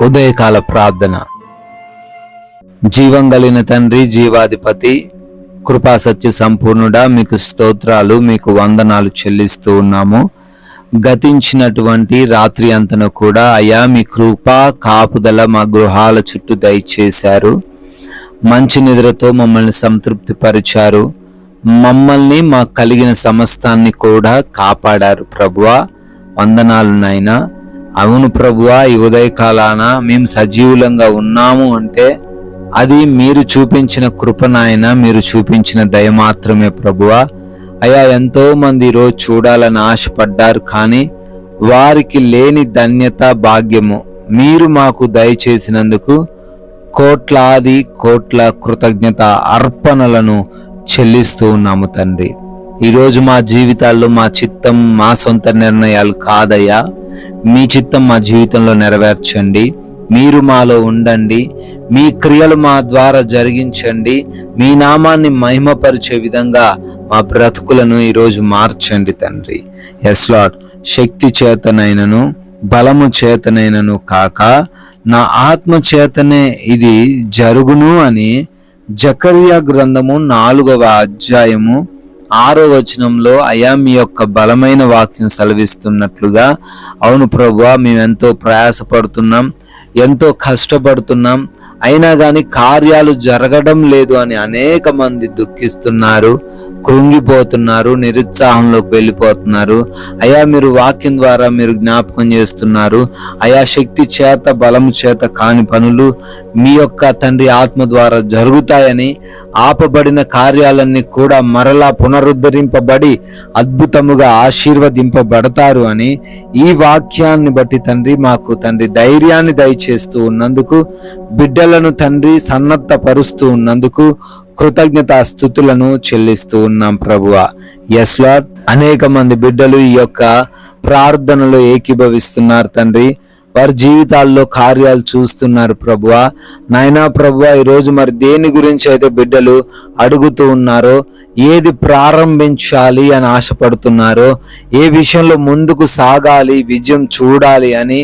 ఉదయకాల ప్రార్థన. జీవం కలిగిన తండ్రి, జీవాధిపతి, కృపా సత్య సంపూర్ణుడా, మీకు స్తోత్రాలు, మీకు వందనాలు చెల్లిస్తూ ఉన్నాము. గతించినటువంటి రాత్రి అంతను కూడా అయ్యా మీ కృపా కాపుదల మా గృహాల చుట్టూ దయచేశారు. మంచి నిద్రతో మమ్మల్ని సంతృప్తి పరిచారు. మమ్మల్ని మాకు కలిగిన సమస్తాన్ని కూడా కాపాడారు. ప్రభువా వందనాలు నాయనా. అవును ప్రభువా, ఈ ఉదయకాలాన మేము సజీవులంగా ఉన్నాము అంటే అది మీరు చూపించిన కృప నాయన, మీరు చూపించిన దయ మాత్రమే ప్రభువా. అయ్యా ఎంతో మంది ఈరోజు చూడాలని ఆశపడ్డారు, కానీ వారికి లేని ధన్యత భాగ్యము మీరు మాకు దయచేసినందుకు కోట్లాది కోట్ల కృతజ్ఞత అర్పణలను చెల్లిస్తూ ఉన్నాము తండ్రి. ఈరోజు మా జీవితాల్లో మా చిత్తం, మా సొంత నిర్ణయాలు కాదయ్యా, మీ చిత్తం మా జీవితంలో నెరవేర్చండి. మీరు మాలో ఉండండి, మీ క్రియలు మా ద్వారా జరిగించండి. మీ నామాన్ని మహిమపరిచే విధంగా మా బ్రతుకులను ఈరోజు మార్చండి తండ్రి. ఎస్ లార్డ్, శక్తి చేతనైనను బలము చేతనైనను కాక నా ఆత్మ చేతనే ఇది జరుగును అని జకర్యా గ్రంథము 4వ అధ్యాయము 6వ వచనంలో అయ్యా మీ యొక్క బలమైన వాక్యం సెలవిస్తున్నట్లుగా, అవును ప్రభువా, మేము ఎంతో ప్రయాసపడుతున్నాం, ఎంతో కష్టపడుతున్నాం, అయినా కానీ కార్యాలు జరగడం లేదు అని అనేక మంది దుఃఖిస్తున్నారు, కృంగిపోతున్నారు, నిరుత్సాహంలోకి వెళ్ళిపోతున్నారు. అయా మీరు వాక్యం ద్వారా మీరు జ్ఞాపకం చేస్తున్నారు. అయా శక్తి చేత బలము చేత కాని పనులు మీ యొక్క తండ్రి ఆత్మ ద్వారా జరుగుతాయని, ఆపబడిన కార్యాలన్నీ కూడా మరలా పునరుద్ధరింపబడి అద్భుతముగా ఆశీర్వదింపబడతారు అని ఈ వాక్యాన్ని బట్టి తండ్రి మాకు తండ్రి ధైర్యాన్ని దయచేస్తూ ఉన్నందుకు, బిడ్డలను తండ్రి సన్నద్ధపరుస్తూ ఉన్నందుకు కృతజ్ఞతా స్తుతులను చెల్లిస్తూ ఉన్నాం ప్రభువా. ఎస్ లార్డ్, అనేక మంది బిడ్డలు ఈ యొక్క ప్రార్థనలో ఏకీభవిస్తున్నారు తండ్రి. వారి జీవితాల్లో కార్యాలు చూస్తున్నారు ప్రభువా. నాయనా ప్రభువా, ఈరోజు మరి దేని గురించి అయితే బిడ్డలు అడుగుతూ ఉన్నారో, ఏది ప్రారంభించాలి అని ఆశపడుతున్నారో, ఏ విషయంలో ముందుకు సాగాలి, విజయం చూడాలి అని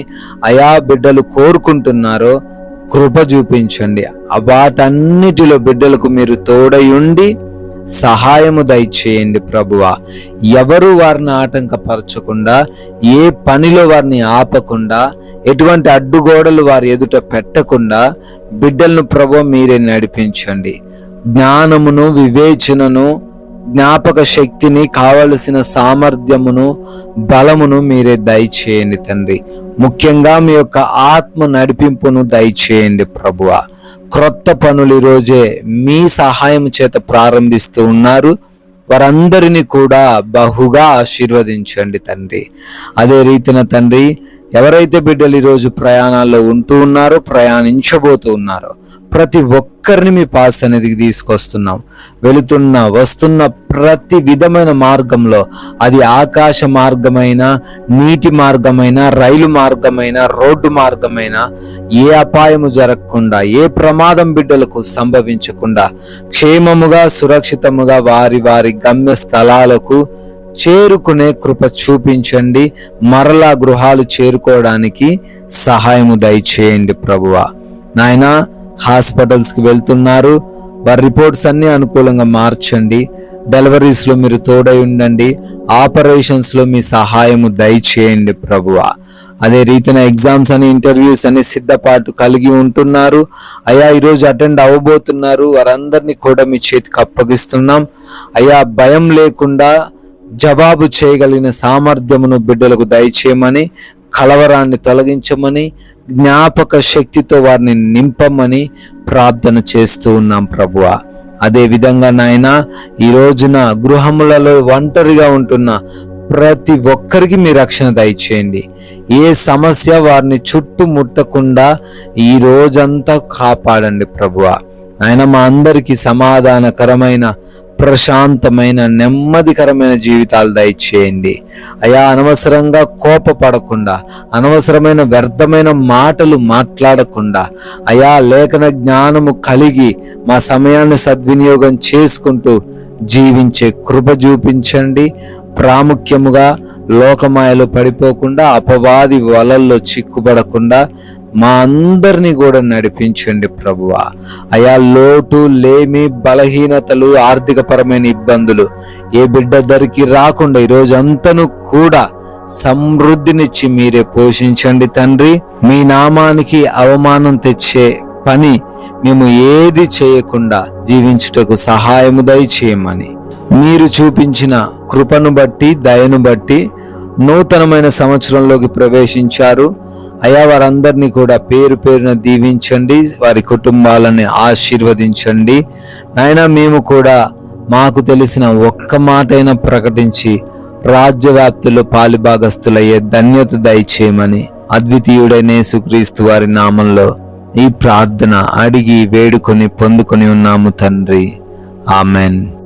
అయా బిడ్డలు కోరుకుంటున్నారో కృప చూపించండి. వాటన్నిటిలో బిడ్డలకు మీరు తోడయుండి సహాయము దయచేయండి ప్రభువా. ఎవరు వారిని ఆటంకపరచకుండా, ఏ పనిలో వారిని ఆపకుండా, ఎటువంటి అడ్డుగోడలు వారి ఎదుట పెట్టకుండా బిడ్డలను ప్రభువా మీరే నడిపించండి. జ్ఞానమును, వివేచనను, జ్ఞాపక శక్తిని, కావలసిన సామర్థ్యమును, బలమును మీరే దయచేయండి తండ్రి. ముఖ్యంగా మీ యొక్క ఆత్మ నడిపింపును దయచేయండి ప్రభువా. క్రొత్త పనులు ఈరోజే మీ సహాయం చేత ప్రారంభిస్తూ ఉన్నారు. వారందరినీ కూడా బహుగా ఆశీర్వదించండి తండ్రి. అదే రీతిన తండ్రి, ఎవరైతే బిడ్డలు ఈరోజు ప్రయాణాల్లో ఉంటూ ఉన్నారో, ప్రయాణించబోతూ ఉన్నారో, ప్రతి ఒక్కరిని మీ పాస్ సన్నిధికి తీసుకొస్తున్నాం. వెళుతున్న వస్తున్న ప్రతి విధమైన మార్గంలో, అది ఆకాశ మార్గమైన, నీటి మార్గమైన, రైలు మార్గమైన, రోడ్డు మార్గమైన, ఏ అపాయము జరగకుండా, ఏ ప్రమాదం బిడ్డలకు సంభవించకుండా క్షేమముగా సురక్షితముగా వారి వారి గమ్య స్థలాలకు చేరుకునే కృప చూపించండి. మరలా గృహాలు చేరుకోవడానికి సహాయము దయచేయండి ప్రభువా. నాయనా, హాస్పిటల్స్కి వెళ్తున్నారు, వారి రిపోర్ట్స్ అన్ని అనుకూలంగా మార్చండి. డెలివరీస్లో మీరు తోడై ఉండండి. ఆపరేషన్స్లో మీ సహాయము దయచేయండి ప్రభువా. అదే రీతిన ఎగ్జామ్స్ అని, ఇంటర్వ్యూస్ అని సిద్ధపాటు కలిగి ఉంటున్నారు. అయ్యా ఈరోజు అటెండ్ అవ్వబోతున్నారు. వారందరినీ కూడా మీ చేతికి అప్పగిస్తున్నాం. అయ్యా భయం లేకుండా జవాబు చేయగలిగిన సామర్థ్యమును బిడ్డలకు దయచేయమని, కలవరాన్ని తొలగించమని, జ్ఞాపక శక్తితో వారిని నింపమని ప్రార్థన చేస్తూ ఉన్నాం ప్రభువా. అదే విధంగా నాయనా, ఈ రోజున గృహములలో ఒంటరిగా ఉంటున్న ప్రతి ఒక్కరికి మీ రక్షణ దయచేయండి. ఏ సమస్య వారిని చుట్టుముట్టకుండా ఈ రోజంతా కాపాడండి ప్రభువా. నాయన, మా అందరికీ సమాధానకరమైన, ప్రశాంతమైన, నెమ్మదికరమైన జీవితాలు దయచేయండి. అయా అనవసరంగా కోపపడకుండా, అనవసరమైన వ్యర్థమైన మాటలు మాట్లాడకుండా, అయా లేఖన జ్ఞానము కలిగి మా సమయాన్ని సద్వినియోగం చేసుకుంటూ జీవించే కృప చూపించండి. ప్రాముఖ్యముగా లోకమాయలో పడిపోకుండా, అపవాది వలల్లో చిక్కుపడకుండా మా అందరినీ కూడా నడిపించండి ప్రభువా. అయా, లోటు, లేమి, బలహీనతలు, ఆర్థికపరమైన ఇబ్బందులు ఏ బిడ్డ ధరికి రాకుండా ఈరోజు అంతను కూడా సమృద్ధినిచ్చి మీరే పోషించండి తండ్రి. మీ నామానికి అవమానం తెచ్చే పని మేము ఏది చేయకుండా జీవించుటకు సహాయము దయచేయమని, మీరు చూపించిన కృపను బట్టి, దయను బట్టి నూతనమైన సంవత్సరంలోకి ప్రవేశించారు. అయా, వారందరినీ కూడా పేరు పేరున దీవించండి, వారి కుటుంబాలని ఆశీర్వదించండి. నాయనా, మేము కూడా మాకు తెలిసిన ఒక్క మాటైనా ప్రకటించి రాజ్యవ్యాప్తిలో పాలిభాగస్తులయ్యే ధన్యత దయచేయమని అద్వితీయుడైన యేసుక్రీస్తు వారి నామంలో ఈ ప్రార్థన అడిగి వేడుకొని పొందుకొని ఉన్నాము తండ్రి. ఆమెన్.